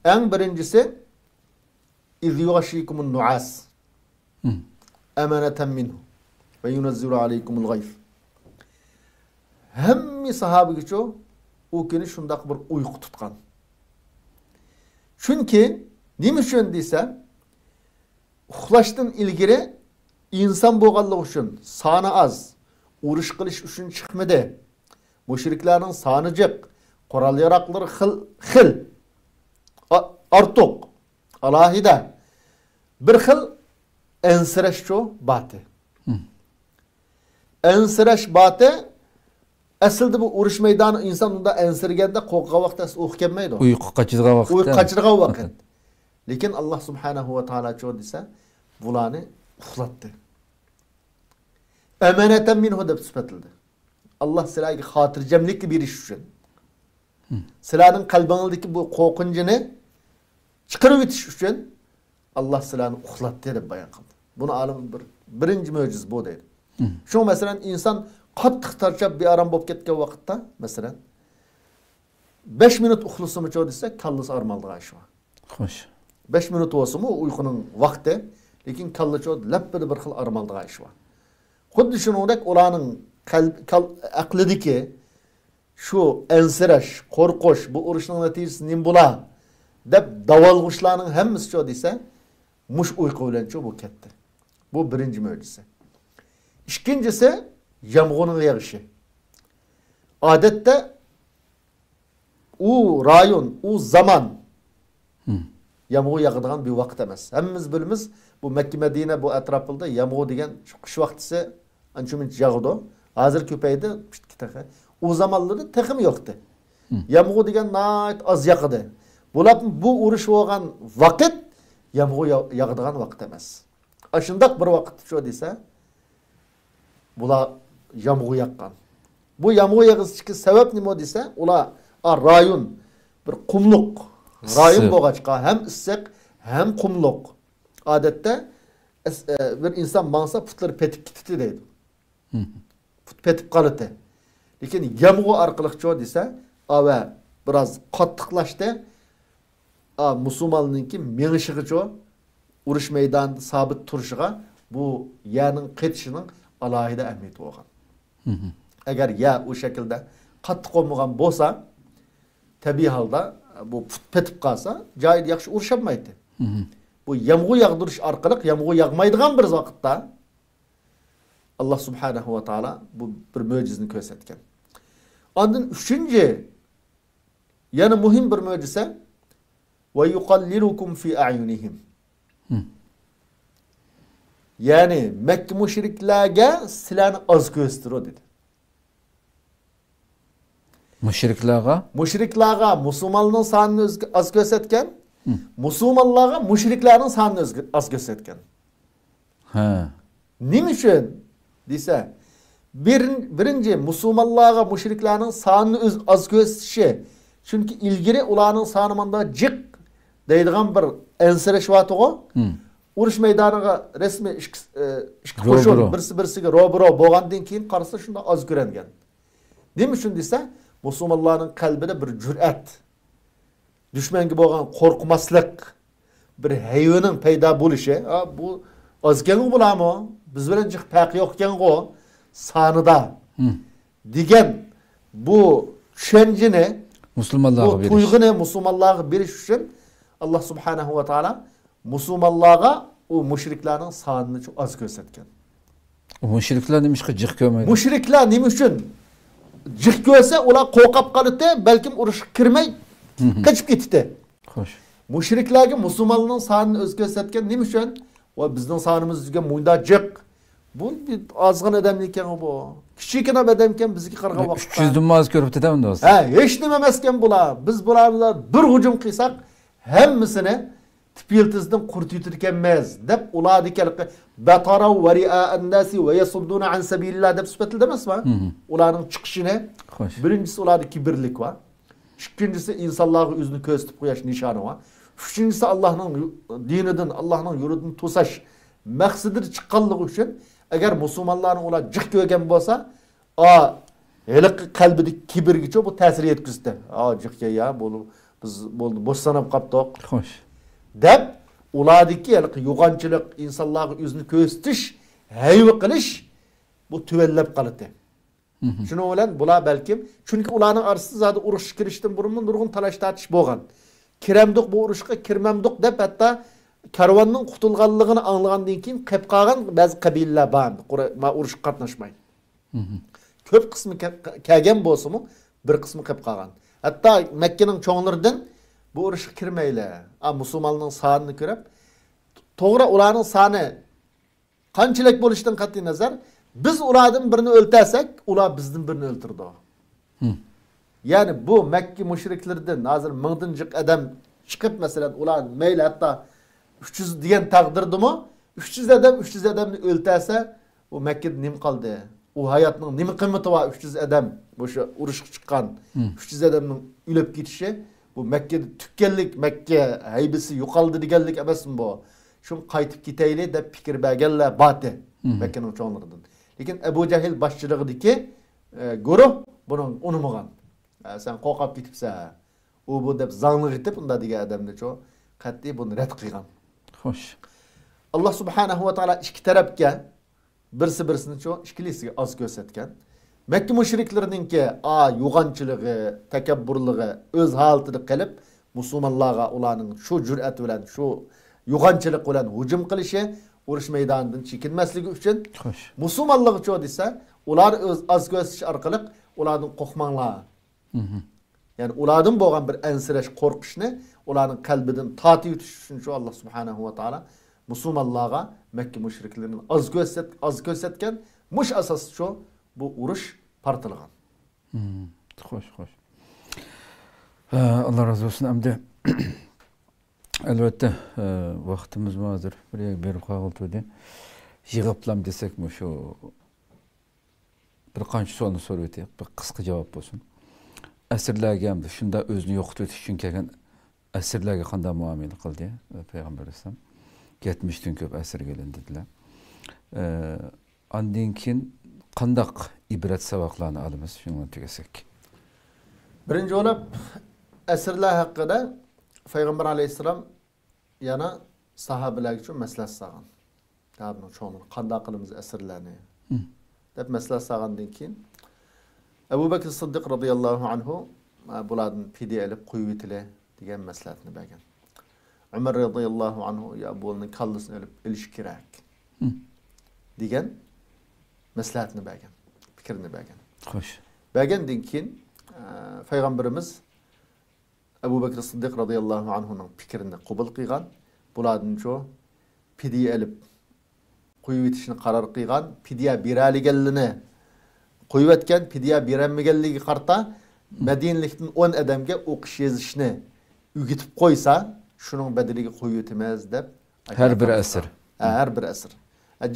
en birincisi İz yuğaşikumun nu'as emaneten minhu ve yunezzilu aleykumul gayf. Hemmi sahabı geço o günü şundak bir uyku tutkan. Çünkü nimişön deyse uxlaştın ilgiri insan boğallığı üçün sanı az, uğruş kılış üçün çıkmadı. Müşriklerin sanı cık, koral yarakları xil, artık, Allah'ida bir xil ensireş ço batı. Ensireş batı aslında bu uruş meydanı insan onda ensirgende korka vakti uğkenmeydi o. Uyku kaçırga vakit. Uyku kaçırga vakit. Lekin Allah subhanahu ve taala ço dese bulanı uxlattı. Emaneten minhu deb süpetildi. Allah silahı hatırcemlik bir iş için. Silahın kalbinizdeki bu korkuncunu çıkarıp itiş için Allah silahını uxlattı deb bayan kıldı. Bunu alim birinci möcüz bu değil. Şu mesela insan qattiq tarçab bir aram bolup ketken vakitte mesela 5 minut uxlusu mu ço dese kallısı armaldı aşıva. Hoş. 5 minut olsun mu uykunun vakti, lekin kallı ço leppede bir xil armaldı aşıva. Xuddi şuningdek ulanın aklidiki şu ensireş, korkuş, bu uruşun neticesi nim bula deb davalgıçlarının hemmisi ço dese muş uyku bilen ço bu ketdi. Bu birinci möcüze. İkincisi yağmurun yağışı. Adette o rayon, o zaman yağmur yağıdığan bir vakit emas. Hemmimiz bilimiz bu Mekke Medine bu etrafında yağmur degen kış vaktisi ançumunç yağıdı. Hazır köpeydi. O zamanlarda tekim yoktu. Yağmur degen nayt az yağıdı. Bu uruş olan vakit yağmur yağıdığan vakit emas. Aşındak bir vakit şu dese bula yağmur yağkan. Bu yağmur yağışıki sebep nima dese ula rayon bir kumluk rayon boğaçka hem ıssık hem kumluk. Adette bir insan mansa putları petip gitti deydi. Put petip kalıtı. Lekin yağmur arkalık ço dese ve biraz kattıklaştı. Musulmanınki menişiği ço uruş meydanında sabit turuşuğa bu yanın ketişinin Allah'ida emniyeti olgan. Eğer ya o şekilde kattık olmayan bolsa tabi halda bu petip kalsa cahil yakşı uğraşamaydı. Bu yağmur yağdırış arkalık yağmur yağmaydıgan bir vakitte Allah subhanahu ve taala bu bir möcüzini gösterken. Ondan üçüncü yani mühim bir möcüze ve yuqallilukum fi a'yunihim. Yani Mekke müşriklerge silahını az gösteriyor dedi. Müşriklerge Müslümanlığın sanını az gösterken, Müslümanlarga müşriklerin sanını az gösterken. Niçin? Dese birinci Müslümanlarga müşriklerin sanını az gösterişi. Çünkü ilgili ulanın sanımında cık deydiğen bir ensereş vatı o. Uruş meydanıga resmi işki koşun, birisi ro boğandın keyin qarasa şunda az görengen. Nima üçün dese, Müslümanların kalbide bir cüret, düşmanga bo'lgan qo'rqmaslik, bir hayvanın paydo bo'lishi, bu ozgan bo'lami? Biz bilan jiq farqi yo'q ekan-ku. sanıda digen bu düşünceni Müslümanlığa bu tuygunu Müslümanlığa biriş için Allah subhanahu ve taala Müslümanlığa o müşriklerin sanını çok az gösterken. O müşrikler demiş ki cık kömeydi. Müşrikler neymiş için? Cık görse ola korkap kalıttı, belki uruş kirmey kaçıp gitti. Hoş. Müşriklerge Müslümanlığın sanını öz gösterken neymiş için? O bizden sanımız düzgün muyda cık. Bu bir azgın edemliyken o bu. Küçükken adamken bizki karga vakıtta. 300'dün mağaz görüp dedem de olsun. Hiç dememezken bula. Biz bularla bir hücum kıysak hemmisini tipiltizden kurtuturkenmez. Dep ula dikelki betarav ve ri'a'en nasi ve yasudduna an sabilillah dep süpetil demez mi? Ulanın çıkışını. Birincisi uladaki birlik var. İkincisi insanlığı yüzünü köstüp koyaş nişanı var. Üçüncüsü Allah'ın dinidin, Allah'ın yurudunu tusaş məqsıdır çıqqanlığı için eğer Müslümanların ola cık gögen bolsa hele kalbideki kibir geçiyor bu tesir yetkizdi. Cık ya biz boş sanıp kaptık. Hoş. Dep uladaki hele yuğançılık insanlığı yüzünü köstüş heyvi kılış bu tüvellep kalıtı. Şunu olan bula belki çünkü ulanın arası zaten uruş kiriştin burunun nurgun talaş tartış boğan. Kiremdik bu uruşqa kirmemdik dep hatta karvanın qutulganlığını anlagandan keyin qep qalgan bazı qabileler bar. Uruş qatnaşmay. Köp qismi kelgen bolsa-mu bir qismi qep qalgan. Hatta Mekke'nin çoğunlarından bu uruşqa kirmeyler. Müslümanlığın sanını görüp to'g'ri ularning sani qanchalik bo'lishidan qat'iy nazar biz ulardan birini o'ltasak ular bizdan birini o'ltirdi. Yani bu Mekke müşriklerden hazır mingdincik adam çıkıp mesela ular meyli hatta 300 diyen takdirdi mi 300 adamni o'ltasa o Mekke'de nim kaldı. O hayatının nima kıymeti var 300 adam bu şu urushga chiqqan 300 adamning o'lib ketishi bu Mekke'de tükkenlik Mekke haybisi yo'qoldi deganlik emasmi bu? Şun qaytib ketayli deb fikr berganlar bati Mekke'nin çoğunlarından. Lekin Ebu Cehil başçılığındaki guruh bunun unumagan. Sen qo'rqib ketibsan. U bu deb zangli etib unda degan odamni cho qat'iy buni rad qilgan. Xo'sh. Allah subhanahu va taolo ikki tarafga birisini cho ikkilisiga oz ko'rsatgan. Mekke mushriklarninki yo'g'onchiligi, takabburligi o'z holatida qilib musulmonlarga ularning shu jur'at bilan, shu yo'g'onchilik bilan hujum qilishi, urush maydonidan chekinmasligi uchun musulmonlar cho desa, ular o'z oz ko'rsatish orqali ulardan qo'rqmanglar. Yani ulardan bo'lgan bir ansirash qo'rqishni ularning qalbidan tatib yutish uchun shu Alloh subhanahu va taolo musulmonlarga Mekke mushriklarni az ko'rsatgan mush asos shu bu urush partilgan. Xo'sh. Allah razı olsun. Endi elbette vaqtimiz hozir berib qoldi. Yig'iblam desakmi shu bir qancha savolni so'rab o'taylik. Bir qisqa javob bo'lsin. Asirlarga ham shunda o'zini yo'qotib o'tish uchun kelgan asirlarga qanday muomala qildi payg'ambar alayhisalom? 70 dan ko'p asirga ilindilar. Ondan keyin qandaq ibrat saboqlarni olamiz shuni tugasak. Birinchi bo'lib asirlar haqida payg'ambar alayhisalom yana sahobalar uchun maslahat solgan. Ta'bni cho'ngni qanday qilamiz asirlarni deb maslahat solgandan keyin Ebu Bekir Sıddık radıyallahu anhu bulardan fidye elib qo'yib etile degan maslahatni bergan. Umar radıyallahu anhu ya bularning kallasini elib elish kerak degan maslahatni bergan, fikrini bergan. Xo'sh. Bergandan keyin payg'ambarimiz Ebu Bekir Sıddık radıyallahu anhuning fikrini qabul qilgan. Bulardan shu fidye elib qo'yib etishni qaror qilgan, fidye beraliganligini qo'yib etgan, fidye berolmaganligi qarta Madinalikdan 10 odamga o'qish yozishni o'rgatib qo'ysa, shuning badaliga qo'yib o'tamiz deb Har bir asir. Har bir asir.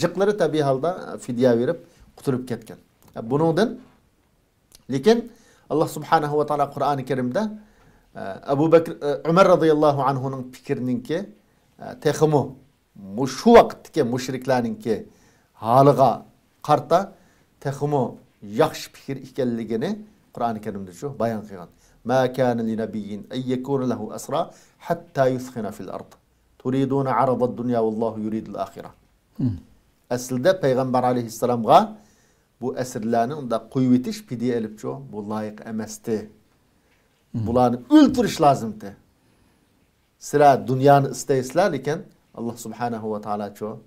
Jiqlari tabiiy holda fidye berib qutulib ketgan. Buningdan lekin Alloh subhanahu va taolo Qur'oni Karimda Abu Bakr Umar radhiyallohu anhuning fikrininki texmu shu vaqtdagi mushriklarninki holiga qarta texmu yaxshi fikr ekanligini Qur'oni Karimda shu bayon qilgan. Ma kana li nabiyyin ay yakuna lahu asra hatta yuskhina fil ard. Turiduna arada ad-dunya wallahu yuridu al-akhirah. Aslida payg'ambar alayhissalomga bu esirlerini onda kuyvetiş pidi elip çoğu bu layık emesti. Bularını öldürüş lazımdı. Sıra dünyanı isteysler iken Allah subhanahu ve taala çoğu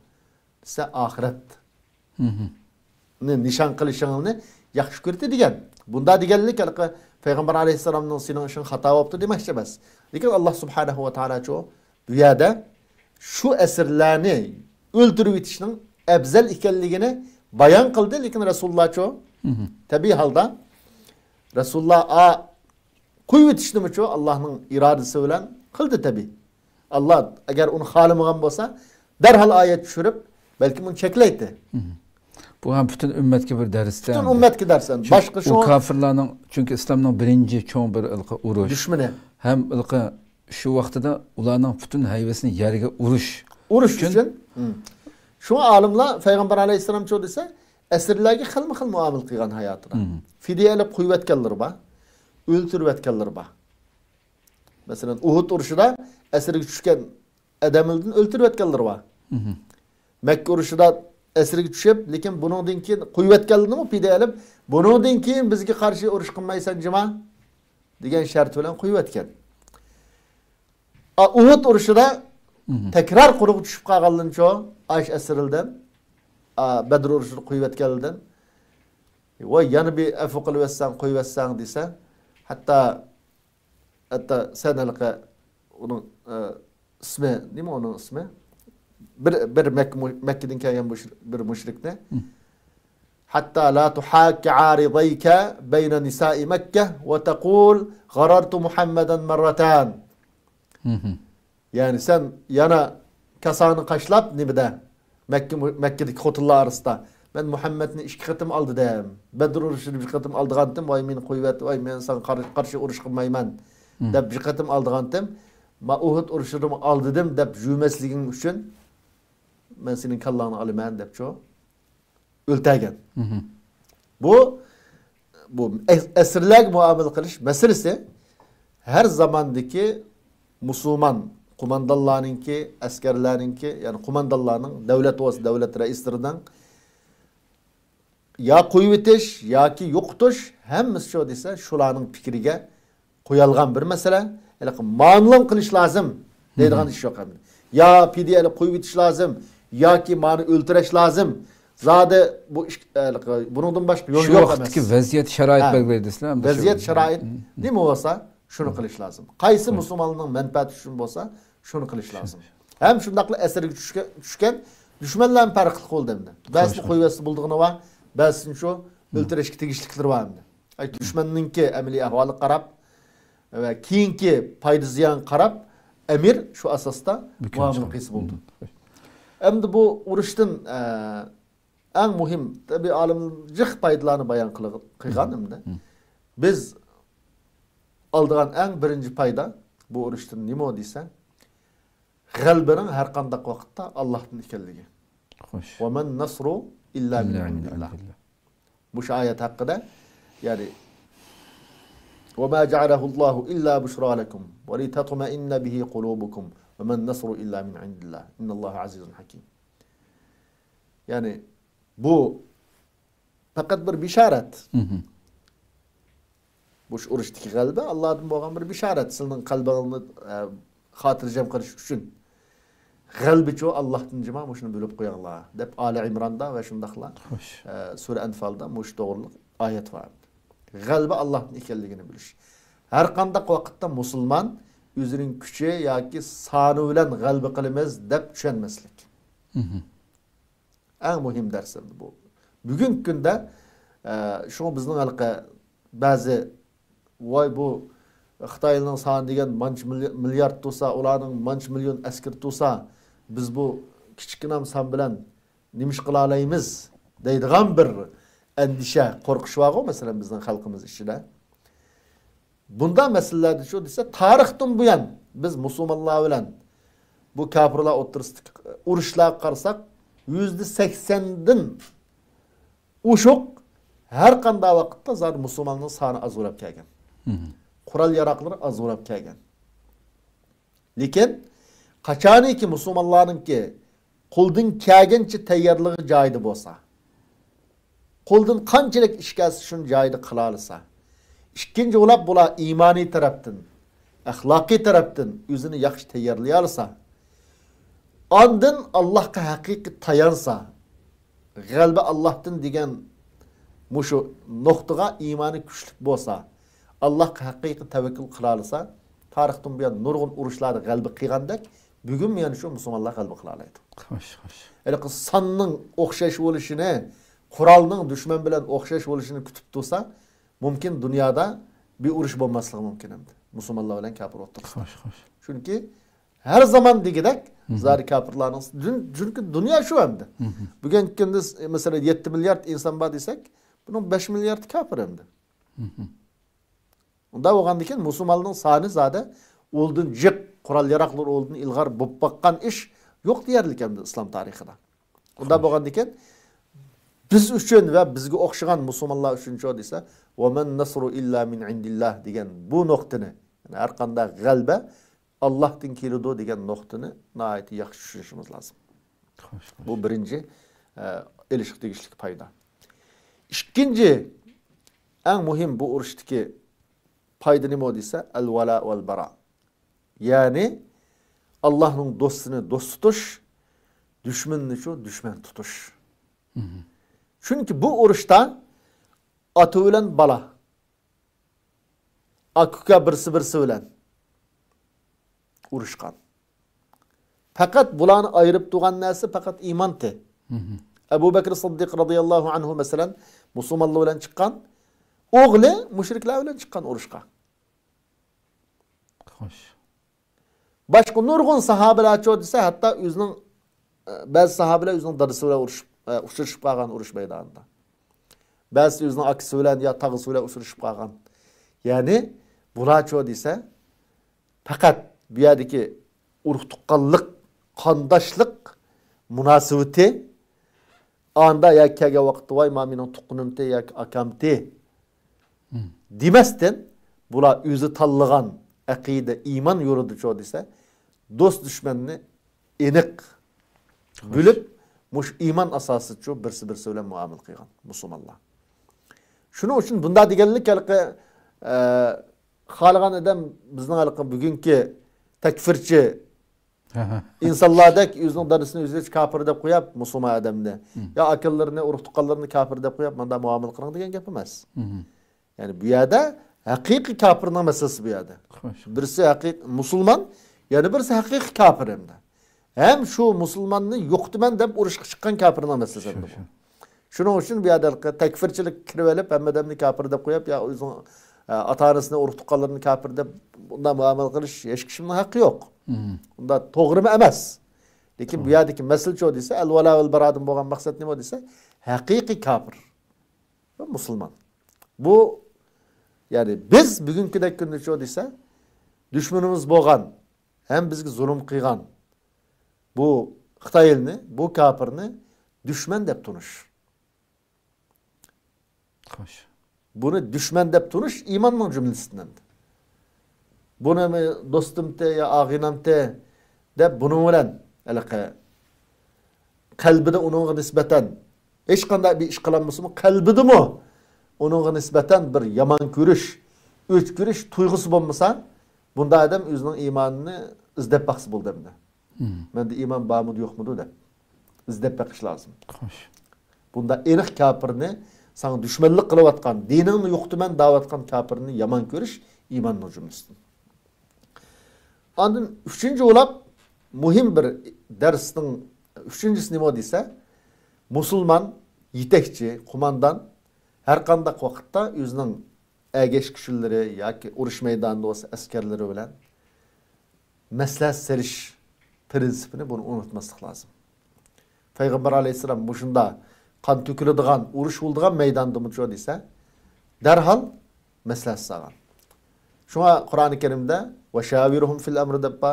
ise ahiret nişan kılışını yaxşı gördi degen. Bunda degenlik Peygamber aleyhisselam'ın senin için hata yaptı demek demez. Lekin Allah subhanahu ve taala çoğu bu yerde şu esirlerini öldürüp yetişinin ebzel ikenliğini bayan kıldı. Lekin Resulullah çoğu tabi halda Resulullah kuyu yetişini mi çoğu Allah'ın iradesi bilen kıldı tabi. Allah eğer onu halimıgan olsa derhal ayet düşürüp belki bunu çekleydi. Bu hem bütün ümmetki bir dersten. Bütün ümmetki dersen. Başka şu kafirlerin çünkü İslam'ın birinci çoğun bir ılkı uruş. Düşmene. Hem ılkı şu vaxtıda ularning bütün hayvesini yerge uruş. Uruş için. Şu alimler Peygamber aleyhisselam çoğu dese esirlerge xilma muamil kıygan hayatına. Fidiyelip kuyvetkelleri ba. Öldürvetkelleri ba. Mesela Uhud uruşuda esirge düşken edemildin öldürvetkelleri ba. Mekke uruşuda esirge düşüp lekin bunun keyin kuyvetkelini mi pidiyelip bunun keyin bizga qarshi urush qilmaysan jima degan shart bilan kuyvetken. Uhud urushida tekrar quruq tushib qolganlincho Ayş esirildan Bedr urushida kuyvetkeldan va yana bir afu qilversan qo'yversan desa hatta sen halqa onun ismi nima onun ismi bir Mekke'den kelgan bir müşrikne hatta la tuhakki aridayka beyne nisa'i Mekke ve tekul garartu Muhammeden merratan. Yani sen yana kasanı kaşlap nimede Mekke'deki hotullar arasında ben Muhammed'ni 2 kıtım aldı dem. Bedr uruşunu 1 kıtım aldıgandım. Vay meni kuyvet, vay men sana karşı uruş kılmayman. Dep 1 kıtım aldıgandım. Ma Uhud uruşunu aldı dem dep jümesligin üçün ben senin kallanı alıman dep çoğu ültegen. Bu esirlik muamele kılış meselesi her zamandaki Müslüman kumandalarınki, askerlerinki yani kumandalarının devlet reislerinden ya kuyvetiş ya ki yoktuş hemmisi şu dese şularının fikriga koyalgan bir mesele. Manlım kılış lazım deydiğin iş yok. Ya pidiyeli kuyvetiş lazım ya ki manı öldüreş lazım. Zade bu bunun başka yol yok. Şu vaxtki vaziyet şarait belgileydi. Vaziyet şarait değil mi olsa şunu kılış lazım. Kaysı Müslümanlığın menfaati üçün olsa şunu kılış lazım. Hem şundaklı eseri düşken düşmanların farklı kol demde. Bazı kuyvesi bulduğunu var. Bazısının şu öldüreşki tegişlikleri var demde. Düşmanınki emeli ahvalı qarab ve kiyinki paydı ziyan qarab emir şu asasta muamele kıysı buldu. Hem de bu uruştun en muhim tabi alimcik paydalarını bayan kıygan hem de. Biz aldığan en birinci payda bu uruştun nima o deysen galbinin her kandak vakitte Allah'ın ikenligi. Ve men nasru illa min indillah. Bu ayet hakkında yani وَمَا جَعَلَهُ اللّٰهُ إِلَّا بُشْرَى لَكُمْ وَلِتَطْمَئِنَّ بِهِ قُلُوبُكُمْ وَمَا النَّصْرُ إِلَّا مِنْ عِنْدِ اللّٰهِ اِنَّ اللّٰهَ عَزِيزٌ حَكِيمٌ. Yani bu fakat bir bişaret. Bu uruştaki kalbe Allah'ın boğan bir bişaret. Senin kalbini hatırlayacağım karış üçün. Kalbi çoğu Allah'ın cima muşunu bölüp koyanlar. Dep Ali İmran'da ve şundakla Sure Enfal'da muş doğruluk ayet var. Kalbi Allah'ın ikelliğini biliş. Her kandak vakitte Müslüman üzerinin küçüğü ya ki sanı bilen kalbi kılımız dep düşenmezlik. En mühim dersim bu. Bugün günde şu bizning halka bazı vay bu Xitoyning soni degan manch milliard tursa, ularning manch million askar tursa, biz bu kichkinam son bilan nima ish qila olamiz deydigan bir endişe, qo'rqish var mesela bizning xalqimiz ichida. Bunda meseleler şu dese tarixdan buyon biz musulmonlar bilan bu kafirlar o'tirisida urushlar qarsak %80'den uşuk her qanday vaqtda zar musulmonning soni azurab kelgan. Qurol yaraqlari azurab kelgan. Lekin qachoniki musulmonlarningki qo'ldan kelgancha tayyorligi joyida bo'lsa, qo'ldan qanchalik ish kelsa shuni joyida qila olsa. Ikkinchi ulab bular iymoniy tarafdan, axloqiy tarafdan o'zini yaxshi tayyorlay olsa, ondan Allohga haqiqiy tayansa, g'alaba Allohdan degan mushu nuqtaga iymoni kuchli bo'lsa, Allohga haqiqiy tavakkul qila olsa, tarixdan buyon nurg'un urushlarda g'alaba qilgandek, bugun men shu musulmonlar g'alaba qila oladi. Eli sonning o'xshash bo'lishini, qurolning dushman bilan o'xshash bo'lishini kutib tursa, mumkin dunyoda bir urush bo'lmasligi mumkin endi. Musulmonlar bilan kafir o'rtasida. Chunki her zaman degidek zari kafirlarning çünkü dünya şu endi. Bugün kunda mesela 7 milyar insan var desek, bunun 5 milyar kafir endi. Unda bo'lgandan musulmonning soni zade oldun jiq qural yaroqlar oldun ilg'ar bo'lib baqqan ish yo'q deyarlik endi islom tarixida. Unda bo'lgandan biz uchun va bizga o'xshagan musulmonlar uchun cho desa, "Va man nasru illa min indillah" degan bu nuqtani, yani har qanday g'alaba Allohdan keladi degan nuqtani nihoyat yaxshi tushunishimiz lozim. Bu birinchi ilishib tegishlik foyda. Ikkinchi eng muhim bu urushdagi foyda nima desa, al-vala val bara. Ya'ni Allohning do'stini do'st tutish, dushmanni shu dushman tutish. Chunki bu urushda ota bilan bola, akuka birsi bilan urushgan. Fakat bularni ayırıp turgan narsa fakat iymonni. Abu Bakr Siddiq radhiyallohu anhu masalan musulmonlar bilan chiqqan, o'g'li mushriklar bilan chiqqan urushga. Xo'sh. Boshqa nurg'un sahobalar desa, hatto o'zining ba'zi sahobalar o'zining dadasi bilan uchrashib qolgan urush maydonida. Ba'zi o'zining akasi bilan yo tag'isi bilan uchrashib qolgan. Ya'ni bular desa, fakat bu yerdagi urug' tuqqanlik, qondoshlik munosabati anda yakkaga vaqt voy mening tuqqunimte yak akamte demasdan bular o'zi tanlagan aqida, iymon yo'lida cho desa, do'st dushmanni aniq bilib, mush iymon asosiga cho birsi bilan muomala qilgan musulmonlar. Shuning uchun bunda deganlik xalqan adam bizning bugungi takfirchi insonlardek o'zining dadasini o'zi kafir deb qo'yib, musulmon odamni yo akallarini, urug' tuqqanlarini kafir deb qo'yib, menda muomala qiling degan gap emas. Ya'ni bu yerda haqiqiy kafirning masalasi bu yerda. Birisi haqiqiy musulmon, yana birisi haqiqiy kafir endi. Hem şu musulmonni yo'qtiman deb urushga chiqqan kafirning masalasi bu. Shuning uchun bu yerda takfirchilik kirib olib, hamma odamni kafir deb qo'yib, yo o'zining ata-onasini urug' tuqqanlarini kafir deb bundan muomala qilish hech kimning haqqi yo'q. Unda to'g'ri emas. Lekin bu yerdagi masala cho desa, al-vala val baradan bo'lgan maqsad nima desa, haqiqiy kafir va musulmon. Bu yani biz bugünkidek kunda cho desa, dushmanimiz bo'lgan, ham bizga zulm qilgan bu Xitoyni, bu kafirni dushman deb tunish. Xo'sh. Buni dushman deb tunish iymonning jumlasidan. Buni do'stimte ya ag'inamte deb buni bilan alaqa qalbida uningga nisbatan hech qanday bir ish qilinmasimi, qalbidami uningga nisbatan bir yomon ko'rish, o'chkirish tuyg'usi bo'lmasa, bunda odam o'zining iymonini izlab baqsa bo'ldi endi. Menda iymon bormi yo'qmi deb izlab baqish lozim. Xo'sh. Bunda aniq kafirni sana düşmanlık kılavatkan, dinini yo'qtiman davatkan kafirni yaman ko'rish iymonning jumlasidan. Ondan üçüncü olab muhim bir dersning üçüncüsü nima desa, musulmon yetakchi, qo'mondan har qanday vaqtda o'zining agash kuchlari yoki urush maydonida bo'lsa askarlari bilan maslahat serish prinsipini bunu unutmaslik lozim. Payg'ambar alayhisalom bu shunda qon to'kiladigan, urush bo'ladigan maydonda mucho desa, darhol maslahat sağan. Shunga Qur'oni Karimda va shaviruhum fil amri dabba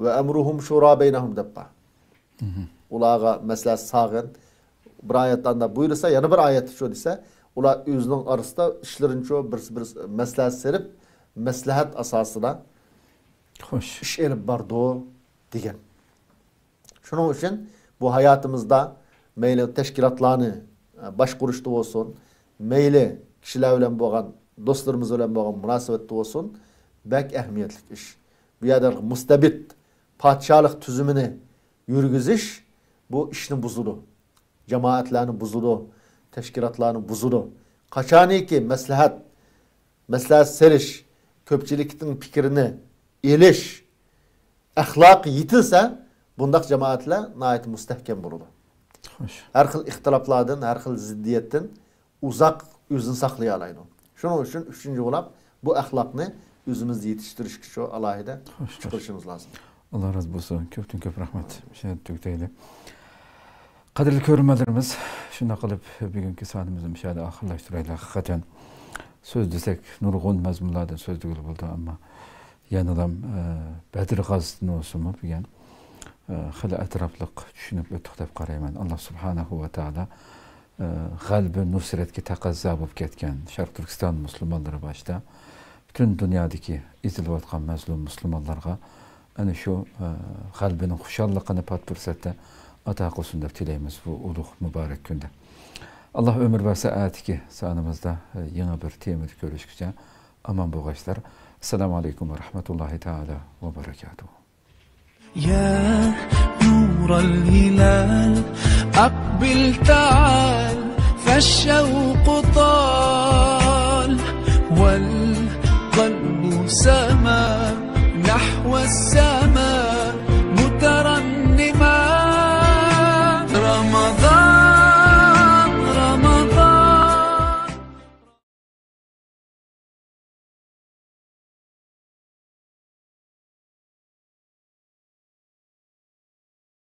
va amruhum shura baynahum dabba. Ularga maslahat sağan. Bir oyatdan da buyursa, yana bir oyat shu desa, ular o'zining orasida ishlarini shu bir maslahat serib, maslahat asosida Xo'sh. ish elib bordi degan. Shuning uchun bu hayotimizda meyli teşkilatlarını başquruşda olsun, meyli kişiler bilen boğan, dostlarımız bilen boğan münasebetde olsun, bek ehmiyetlik iş. Bu yerda mustabid padişahlık tüzümünü yürgüziş bu işni buzulu. Cemaatlerini buzulu, teşkilatlarını buzulu. Kaçaniki maslahat seriş, köpçüliktin fikrini eliş, ahlak yitilse, bundak cemaatler nayet müstehkem bulur. Her xil ihtilaflardan, her xil ziddiyetten uzak yüzünü saklayalaydı. Şunun için üçüncü olap bu ahlakını yüzümüzde yetiştiriş şu alayda çıkışımız lazım. Allah razı olsun. Köptün köp rahmet. Şey tükteyli. Kadirli körünmelerimiz şuna kalıp bugünkü sahnimizi müşahede ahırlaştırayla hakikaten söz desek nurgun mezmunlardan söz değil buldu ama yanılam Bedir gazısını olsun mu bugün hali etraflık düşünüp ötük dep qarayman. Allah subhanahu ve taala galbi nusretki taqazza bolup ketken Şarq Türkistan Müslümanları başta bütün dünyadaki izilip atkan mazlum Müslümanlarga ana şu galbinin xuşallıqını pat fursatda ata qolsun dep tileymiz bu ulug' mübarek günde. Allah ömür verse ayetiki sanımızda yeni bir temir görüşküce aman boğaçlar. Esselamu Aleyküm ve Rahmetullahi Teala ve Berekatuhu. يا نور الهلال أقبل تعال فالشوق طال والقلب سما نحو السماء